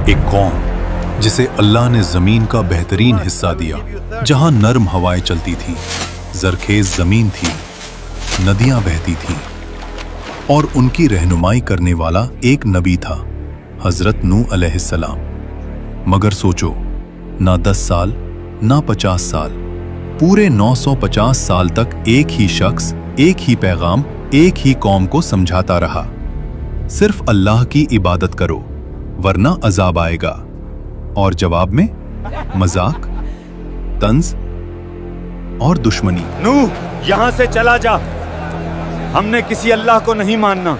एक कौम जिसे अल्लाह ने जमीन का बेहतरीन हिस्सा दिया, जहां नर्म हवाएं चलती थीं, जरखेज जमीन थी, नदियां बहती थीं और उनकी रहनुमाई करने वाला एक नबी था, हजरत नूह अलैहिस्सलाम। मगर सोचो, ना 10 साल ना 50 साल, पूरे 950 साल तक एक ही शख्स, एक ही पैगाम, एक ही कौम को समझाता रहा, सिर्फ अल्लाह की इबादत करो वरना अजाब आएगा। और जवाब में मजाक, तंज और दुश्मनी। नूह, यहां से चला जा, हमने किसी अल्लाह को नहीं मानना।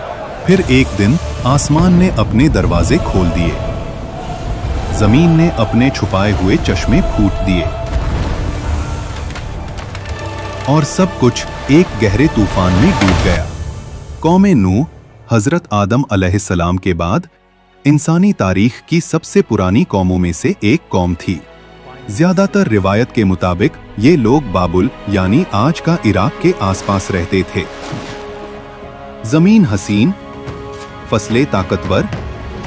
फिर एक दिन आसमान ने अपने दरवाजे खोल दिए, जमीन ने अपने छुपाए हुए चश्मे फूट दिए और सब कुछ एक गहरे तूफान में डूब गया। कौम नूह हजरत आदम अलैहिस्सलाम के बाद इंसानी तारीख की सबसे पुरानी कौमों में से एक कौम थी। ज्यादातर रिवायत के मुताबिक ये लोग बाबुल यानी आज का इराक के आसपास रहते थे। जमीन हसीन, फसलें ताकतवर,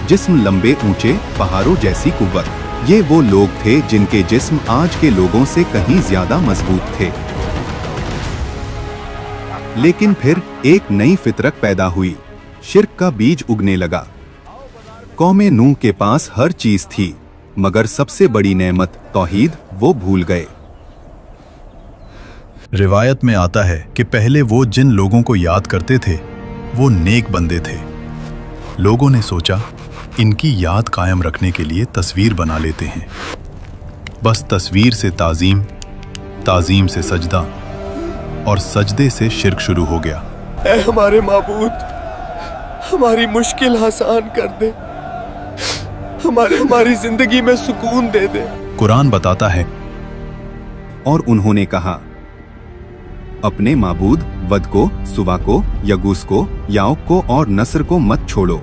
जिस्म लंबे ऊंचे पहाड़ों जैसी कुव्वत। ये वो लोग थे जिनके जिस्म आज के लोगों से कहीं ज्यादा मजबूत थे। लेकिन फिर एक नई फितरत पैदा हुई, शिर्क का बीज उगने लगा। कौम नूह के पास हर चीज थी, मगर सबसे बड़ी नेमत तौहीद वो भूल गए। रिवायत में आता है कि पहले वो जिन लोगों को याद करते थे वो नेक बंदे थे। लोगों ने सोचा इनकी याद कायम रखने के लिए तस्वीर बना लेते हैं। बस तस्वीर से ताजीम, ताजीम से सजदा और सजदे से शिर्क शुरू हो गया। ऐ हमारे माबूद, हमारी मुश्किल आसान कर दे, हमारी जिंदगी में सुकून दे दे। कुरान बताता है, और उन्होंने कहा, अपने माबूद वद को, सुवा को, यगूस को, याउक को और नस्र को मत छोड़ो।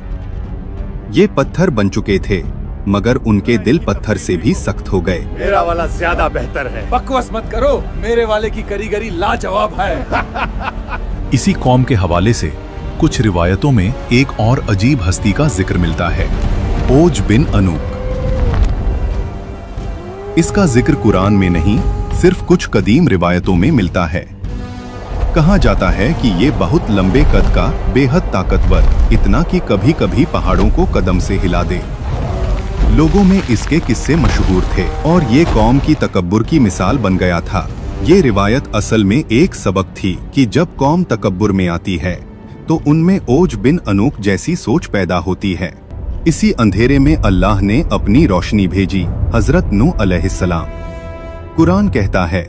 ये पत्थर बन चुके थे, मगर उनके दिल पत्थर से भी सख्त हो गए। मेरा वाला ज्यादा बेहतर है। बकवास मत करो, मेरे वाले की कारीगरी लाजवाब है। इसी कौम के हवाले से कुछ रिवायतों में एक और अजीब हस्ती का जिक्र मिलता है, ओज बिन अनूक। इसका जिक्र कुरान में नहीं, सिर्फ कुछ कदीम रिवायतों में मिलता है। कहा जाता है कि ये बहुत लंबे कद का, बेहद ताकतवर, इतना कि कभी कभी पहाड़ों को कदम से हिला दे। लोगों में इसके किस्से मशहूर थे और ये कौम की तकब्बुर की मिसाल बन गया था। ये रिवायत असल में एक सबक थी कि जब कौम तकब्बुर में आती है तो उनमें ओज बिन अनूक जैसी सोच पैदा होती है। इसी अंधेरे में अल्लाह ने अपनी रोशनी भेजी, हजरत नूह अलैहिस्सलाम। कुरान कहता है,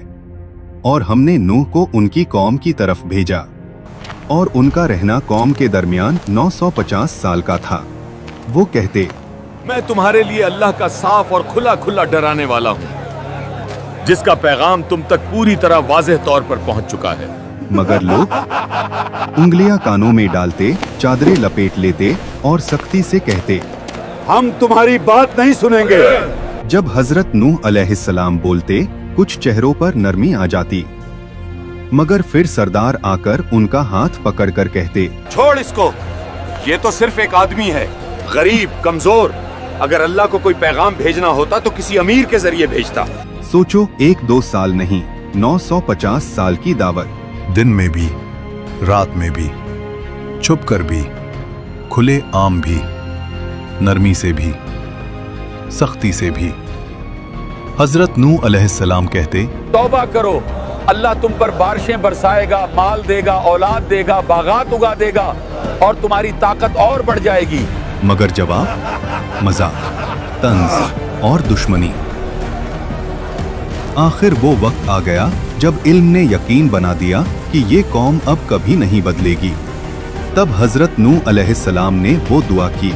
और हमने नूह को उनकी कौम की तरफ भेजा और उनका रहना कौम के दरमियान 950 साल का था। वो कहते, मैं तुम्हारे लिए अल्लाह का साफ और खुला खुला डराने वाला हूँ, जिसका पैगाम तुम तक पूरी तरह वाज़ेह तौर पर पहुँच चुका है। मगर लोग उंगलियां कानों में डालते, चादरें लपेट लेते और सख्ती से कहते, हम तुम्हारी बात नहीं सुनेंगे। जब हजरत नूह अलैहिस्सलाम बोलते, कुछ चेहरों पर नरमी आ जाती, मगर फिर सरदार आकर उनका हाथ पकड़कर कहते, छोड़ इसको, ये तो सिर्फ एक आदमी है, गरीब, कमजोर। अगर अल्लाह को कोई पैगाम भेजना होता तो किसी अमीर के जरिए भेजता। सोचो, 1-2 साल नहीं, 950 साल की दावत। दिन में भी, रात में भी, छुप कर भी, खुले आम भी, नरमी से भी, सख्ती से भी। हजरत नूह अलैहिस्सलाम कहते, तौबा करो, अल्लाह तुम पर बारिशें बरसाएगा, माल देगा, औलाद देगा, बागात उगा देगा और तुम्हारी ताकत और बढ़ जाएगी। मगर जवाब मजाक, तंज और दुश्मनी। आखिर वो वक्त आ गया जब इल्म ने यकीन बना दिया कि ये कौम अब कभी नहीं बदलेगी। तब हजरत नूह अलैहिस्सलाम ने वो दुआ की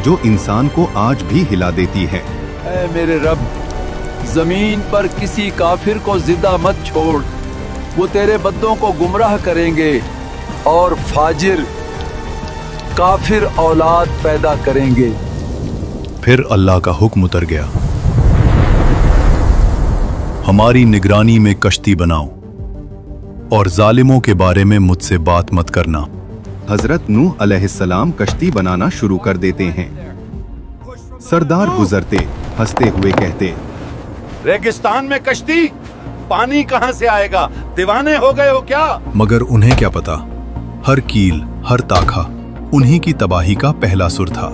जो इंसान को आज भी हिला देती है। ऐ मेरे रब, जमीन पर किसी काफिर को जिंदा मत छोड़, वो तेरे बंदों को गुमराह करेंगे और फाजिर काफिर औलाद पैदा करेंगे। फिर अल्लाह का हुक्म उतर गया, हमारी निगरानी में कश्ती बनाओ और जालिमों के बारे में मुझसे बात मत करना। हजरत नूह अलैहिस्सलाम कश्ती बनाना शुरू कर देते हैं। सरदार गुजरते हंसते हुए कहते, रेगिस्तान में कश्ती, पानी कहां से आएगा? दीवाने हो गए हो क्या? मगर उन्हें क्या पता, हर कील हर ताखा उन्हीं की तबाही का पहला सुर था।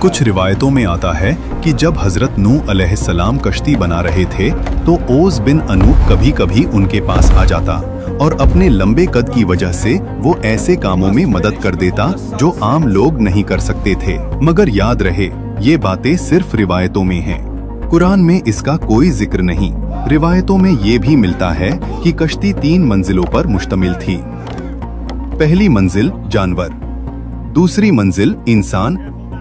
कुछ रिवायतों में आता है कि जब हजरत नूह अलैहिस्सलाम कश्ती बना रहे थे तो ओस बिन अनूक कभी कभी उनके पास आ जाता और अपने लंबे कद की वजह से वो ऐसे कामों में मदद कर देता जो आम लोग नहीं कर सकते थे। मगर याद रहे, ये बातें सिर्फ रिवायतों में हैं। कुरान में इसका कोई जिक्र नहीं। रिवायतों में ये भी मिलता है कि कश्ती 3 मंजिलों पर मुश्तमिल थी। पहली मंजिल जानवर, दूसरी मंजिल इंसान,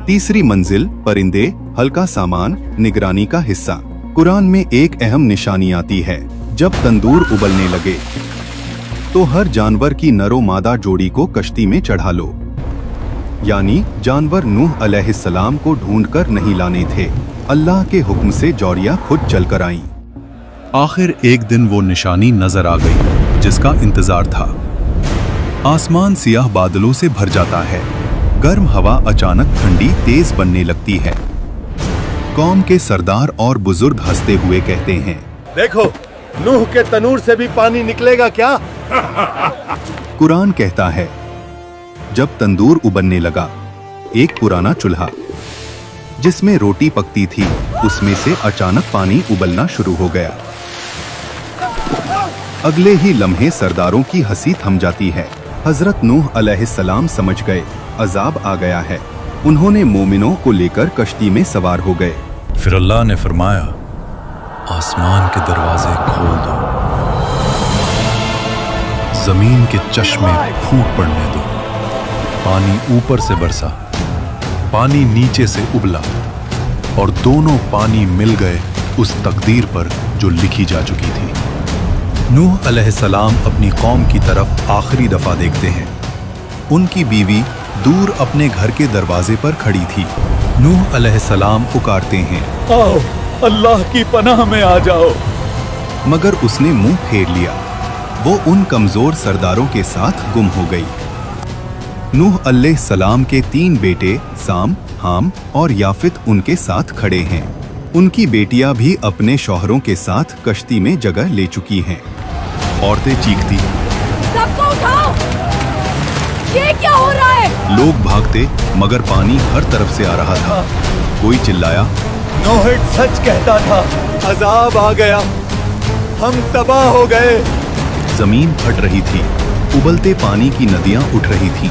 तीसरी मंजिल परिंदे, हल्का सामान, निगरानी का हिस्सा। कुरान में एक अहम निशानी आती है, जब तंदूर उबलने लगे तो हर जानवर की नरो मादा जोड़ी को कश्ती में चढ़ा लो। यानी जानवर नूह अलैहिस्सलाम को ढूंढकर नहीं लाने थे, अल्लाह के हुक्म से जौरिया खुद चलकर आईं। आखिर एक दिन वो निशानी नजर आ गई जिसका इंतजार था। आसमान सियाह बादलों से भर जाता है, गर्म हवा अचानक ठंडी तेज बनने लगती है। कौम के सरदार और बुजुर्ग हंसते हुए कहते हैं, देखो, नूह के तनूर से भी पानी निकलेगा क्या? कुरान कहता है, जब तंदूर उबलने लगा, एक पुराना चूल्हा जिसमें रोटी पकती थी, उसमें से अचानक पानी उबलना शुरू हो गया। अगले ही लम्हे सरदारों की हंसी थम जाती है। हजरत नूह अलैहिस्सलाम समझ गए, अजाब आ गया है। उन्होंने मोमिनों को लेकर कश्ती में सवार हो गए। फिर अल्लाह ने फरमाया, आसमान के दरवाजे खोल दो, जमीन के चश्मे फूट पड़ने दो। पानी ऊपर से बरसा, पानी नीचे से उबला और दोनों पानी मिल गए उस तकदीर पर जो लिखी जा चुकी थी। नूह अलैहिस्सलाम अपनी कौम की तरफ आखिरी दफा देखते हैं। उनकी बीवी दूर अपने घर के दरवाजे पर खड़ी थी। नूह अलैहिस्सलाम पुकारते हैं, आओ, अल्लाह की पनाह में आ जाओ। मगर उसने मुंह फेर लिया। वो उन कमजोर सरदारों के साथ गुम हो गई। नूह अलैहिस्सलाम के 3 बेटे साम, हाम और याफित उनके साथ खड़े हैं। उनकी बेटियां भी अपने शौहरों के साथ कश्ती में जगह ले चुकी हैं। औरतें चीखती, सबको उठाओ, ये क्या हो रहा है? लोग भागते, मगर पानी हर तरफ से आ रहा था। कोई चिल्लाया, नूह सच कहता था, अजाब आ गया, हम तबाह हो गए। जमीन फट रही थी, उबलते पानी की नदियां उठ रही थीं,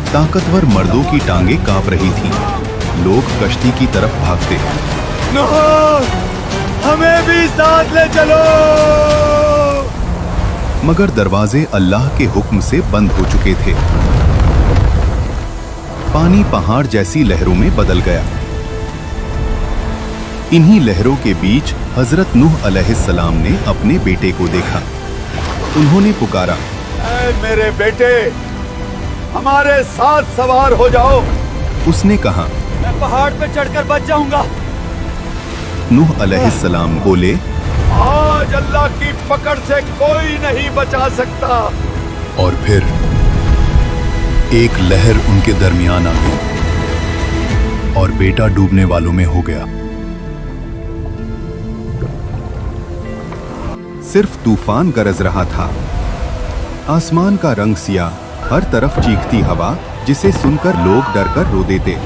ताकतवर मर्दों की टांगें कांप रही थीं। लोग कश्ती की तरफ भागते, नूह, हमें भी साथ ले चलो। मगर दरवाजे अल्लाह के हुक्म से बंद हो चुके थे। पानी पहाड़ जैसी लहरों में बदल गया। इन्हीं लहरों के बीच हजरत नूह अलैहिस्सलाम ने अपने बेटे को देखा। उन्होंने पुकारा, ऐ मेरे बेटे, हमारे साथ सवार हो जाओ। उसने कहा, मैं पहाड़ पे चढ़कर बच जाऊंगा। नूह अलैहिस्सलाम बोले, आज अल्लाह की पकड़ से कोई नहीं बचा सकता। और फिर एक लहर उनके दरमियान आ गई और बेटा डूबने वालों में हो गया। सिर्फ तूफान गरज रहा था। आसमान का रंग सियाह, हर तरफ चीखती हवा जिसे सुनकर लोग डरकर रो देते।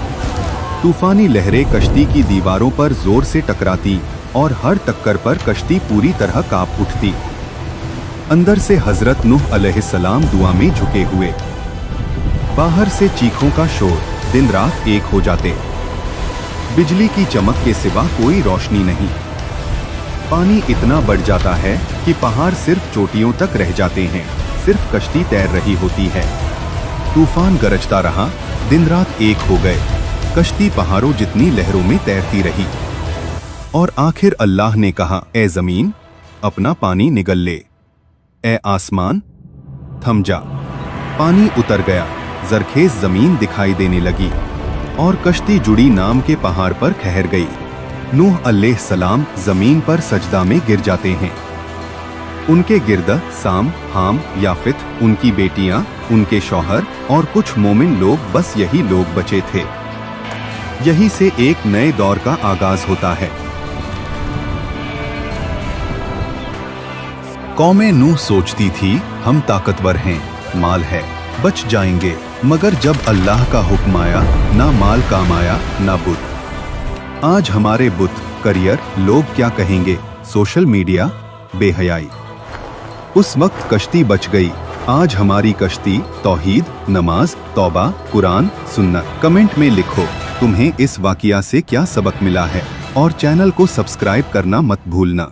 तूफानी लहरें कश्ती की दीवारों पर जोर से टकराती और हर टक्कर पर कश्ती पूरी तरह कांप उठती। अंदर से हजरत नूह अलैहिस्सलाम दुआ में झुके हुए। बाहर से चीखों का शोर, दिन रात एक हो जाते। बिजली की चमक के सिवा कोई रोशनी नहीं। पानी इतना बढ़ जाता है कि पहाड़ सिर्फ चोटियों तक रह जाते हैं, सिर्फ कश्ती तैर रही होती है। तूफान गरजता रहा, दिन रात एक हो गए। कश्ती पहाड़ों जितनी लहरों में तैरती रही और आखिर अल्लाह ने कहा, ए जमीन, अपना पानी निगल ले। ए आसमान, थम जा। पानी उतर गया, जरखेज जमीन दिखाई देने लगी और कश्ती जुड़ी नाम के पहाड़ पर ठहर गई। नूह अलैहिस्सलाम जमीन पर सजदा में गिर जाते हैं। उनके गिर्द साम, हाम, याफित, उनकी बेटियां, उनके शौहर और कुछ मोमिन लोग, बस यही लोग बचे थे। यही से एक नए दौर का आगाज होता है। कौमें नूह सोचती थी हम ताकतवर हैं, माल है, बच जाएंगे, मगर जब अल्लाह का हुक्म आया, ना माल काम आया ना बुत। आज हमारे बुत, करियर, लोग क्या कहेंगे, सोशल मीडिया, बेहयाई। उस वक्त कश्ती बच गई, आज हमारी कश्ती तौहीद, नमाज, तौबा, कुरान, सुन्नत। कमेंट में लिखो तुम्हें इस वाकया से क्या सबक मिला है और चैनल को सब्सक्राइब करना मत भूलना।